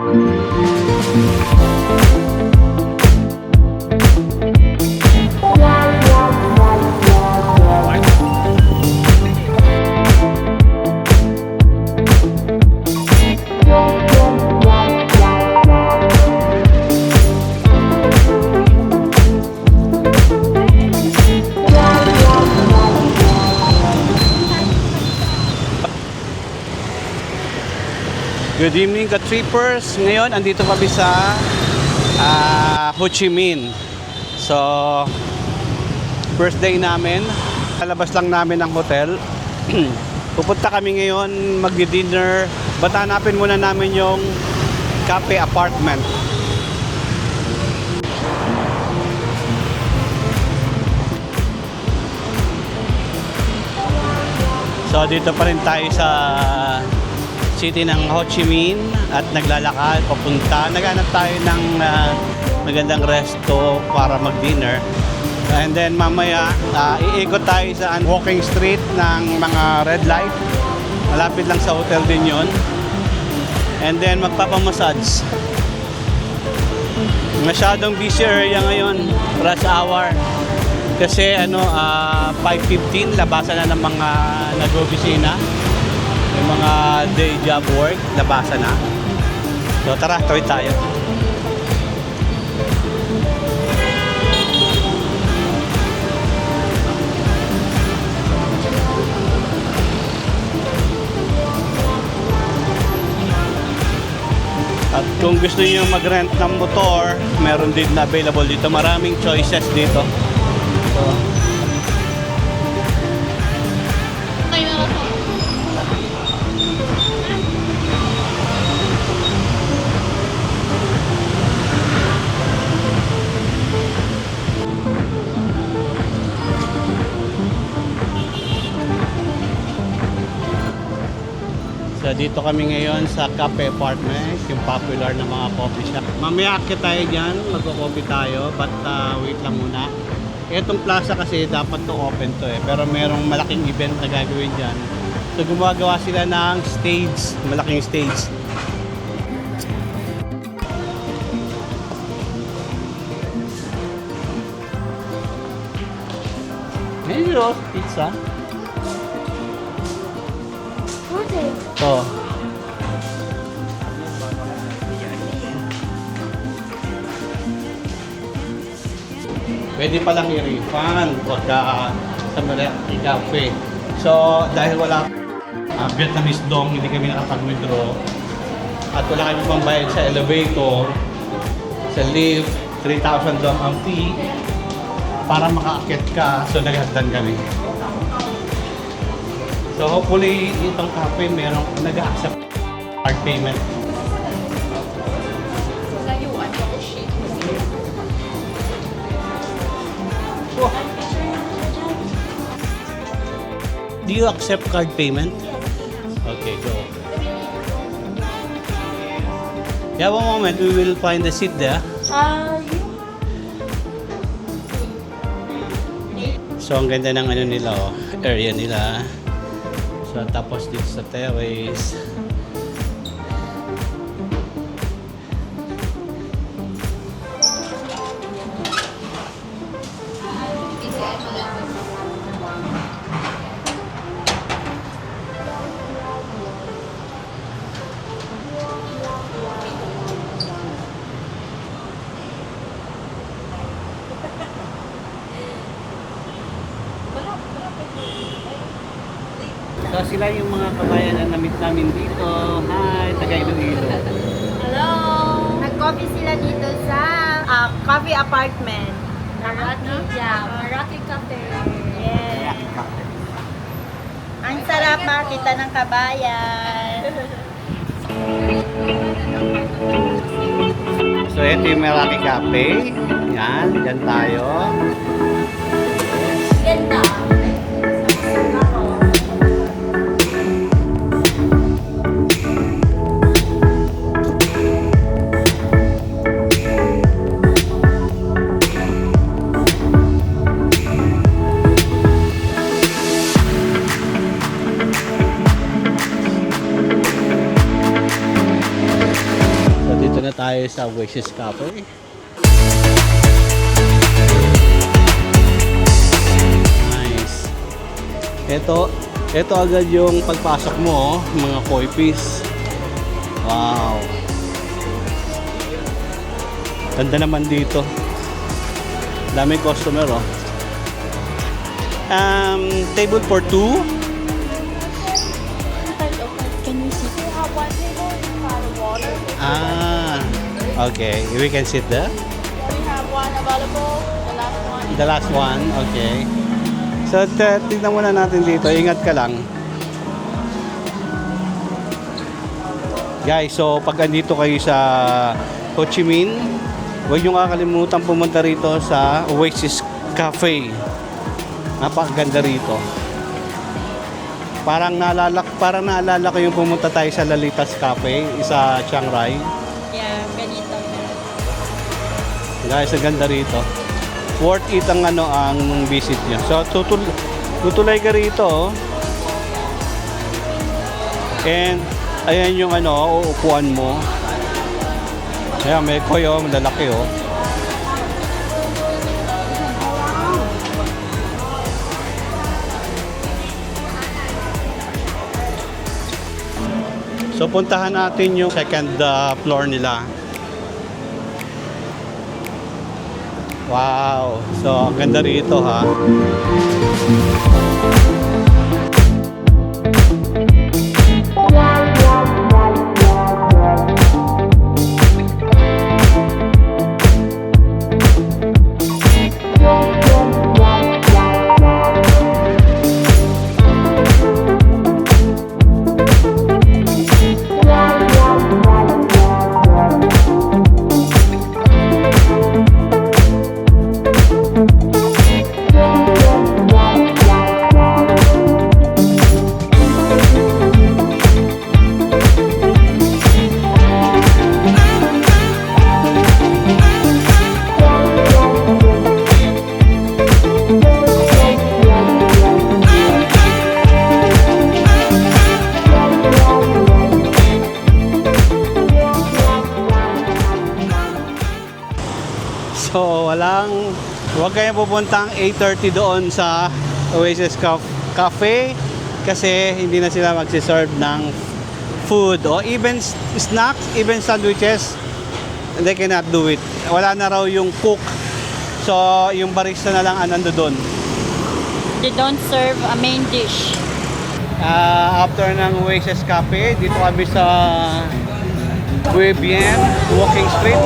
Good evening ka-trippers. Ngayon, andito kami sa Ho Chi Minh. So, first day namin. Kalabas lang namin ng hotel. Pupunta kami ngayon mag-dinner. But hanapin muna namin yung cafe apartment. So, dito pa rin tayo sa city ng Ho Chi Minh at naglalakad papunta. Naghanap tayo ng magandang resto para mag-dinner. And then mamaya iikot tayo sa walking street ng mga red light. Malapit lang sa hotel din yon. And then magpapamassage. Masyadong busy area ngayon, rush hour. Kasi 5:15 labasan na ng mga nag-opisina. Yung mga day job work, labasan na. So tara, tawid tayo. At kung gusto niyo mag-rent ng motor, meron din na available dito. Maraming choices dito. So, So dito kami ngayon sa Cafe Apartment, yung popular na mga coffee shop. Mamaya akit tayo dyan, magko-coffee tayo, but wait lang muna. Itong plaza kasi dapat to open to pero merong malaking event na gagawin dyan. So gumagawa sila ng stage, malaking stage. Hello, pizza. Oh. Pwede palang i-refund pagka sa Meraki Cafe. So, dahil wala Vietnamese dong, hindi kami nakapag-withdraw. At wala kami pang bayad sa elevator, sa lift, 3,000 dong ang fee para makaakit ka. So, naghagdan kami. So hopefully itong cafe merong nag-accept card payment. Do you accept card payment? Okay, go. Yeah, one moment, we will find the seat there. So ang ganda ng nila, area nila. So, tapos dito sa terrace. So sila yung mga kabayan na namit namin dito. Hi, taga Iloilo. Hello! Nag-coffee sila dito sa coffee apartment. Meraki Cafe. Yes. Ang sarap makita ng kabayan. So ito yung Meraki Cafe. Yan, dyan tayo. Ganda. na tayo sa Oasis Cafe. Nice. Ito agad yung pagpasok mo, mga koi fish. Wow. Ganda naman dito. Daming customer, oh. Table for two. Can you see? We have one table, we have water. Okay. We can sit there. We have one available, the last one. The last one, okay. So, tignan muna natin dito. Ingat ka lang. Guys, so pag andito kayo sa Ho Chi Minh, huwag nyo kakalimutan pumunta rito sa Oasis Cafe. Napakaganda rito. Parang naalala ko yung pumunta tayo sa Lalitas Cafe sa Chiang Rai. Yeah, ganito. Guys, ang ganda rito. Worth it ang ang visit niya. So tutulay ka rito. And ayan yung uupuan mo. Ayan, may koi, malalaki, oh. So puntahan natin yung second floor nila. Wow. So ang ganda rito, ha. So huwag kayong pupuntang 8:30 doon sa Oasis Cafe kasi hindi na sila magsiserve ng food or even snacks, even sandwiches. They cannot do it. Wala na raw yung cook. So yung barista na lang nando doon. They don't serve a main dish. After ng Oasis Cafe, dito kami sa Quai Bien Walking Street.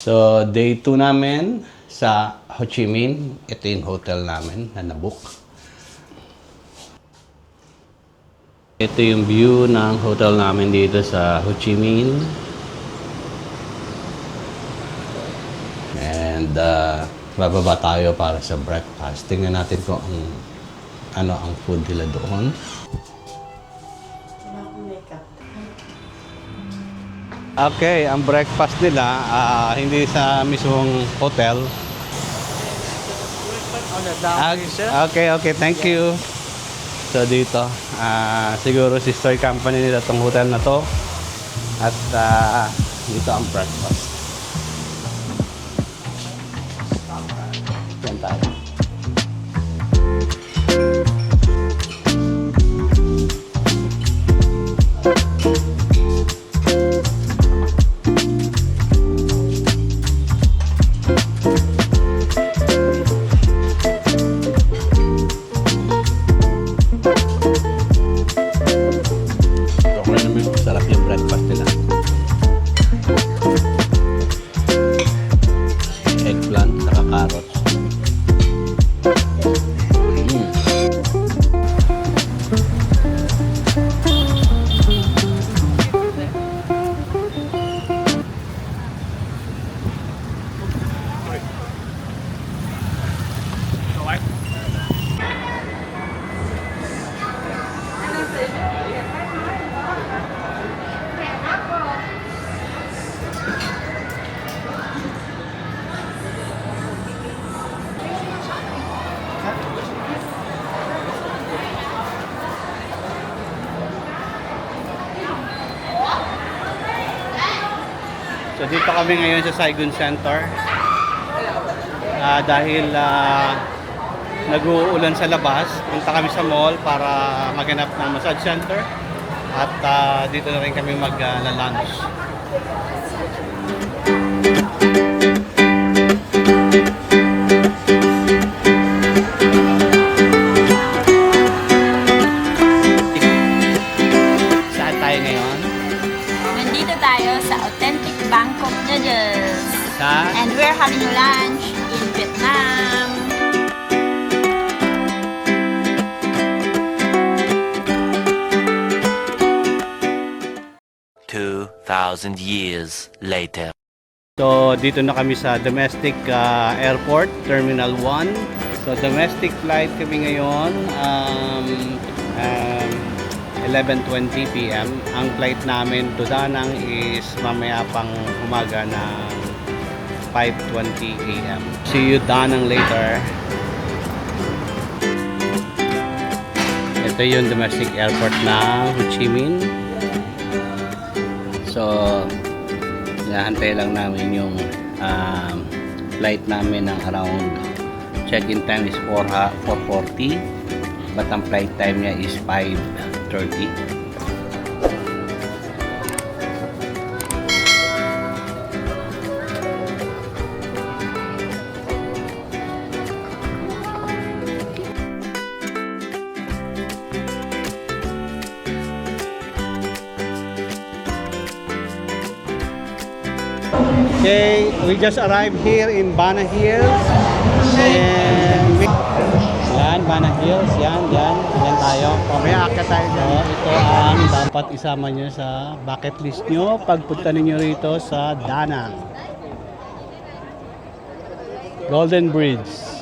So, day 2 namin sa Ho Chi Minh. Ito yung hotel namin na nabook. Ito yung view ng hotel namin dito sa Ho Chi Minh. And bababa tayo para sa breakfast. Tingnan natin kung ano ang food nila doon. Okay, ang breakfast nila hindi sa mismong hotel. Okay, thank you. So dito, siguro si Stoy Company nila tong hotel na to. At dito ang breakfast. Yan tayo. Sarap yung breakfast nila. Eggplant, saka carrots. So dito kami ngayon sa Saigon Center dahil nag-uulan sa labas. Punta kami sa mall para maghanap ng massage center at dito na rin kami mag-lunch. Saan tayo ngayon? Nandito tayo sa authentic Bangkok noodles. Sa? And we're having lunch in Vietnam. "2,000 years later." So, dito na kami sa domestic airport, Terminal 1. So, domestic flight kami ngayon, 11:20 p.m. Ang flight namin to Da Nang is mamaya pang umaga ng 5:20 a.m. See you Da Nang later. Ito yung domestic airport na Ho Chi Minh. So, hinahantay lang namin yung flight namin ng around check-in time is 4:40 but ang flight time niya is 5:30. Okay, we just arrived here in Bana Hills. And yan, Bana Hills, yan tayo. Mamaya akit tayo dyan. Ito ang dapat isama nyo sa bucket list nyo pagpunta ninyo rito sa Da Nang. Golden Bridge.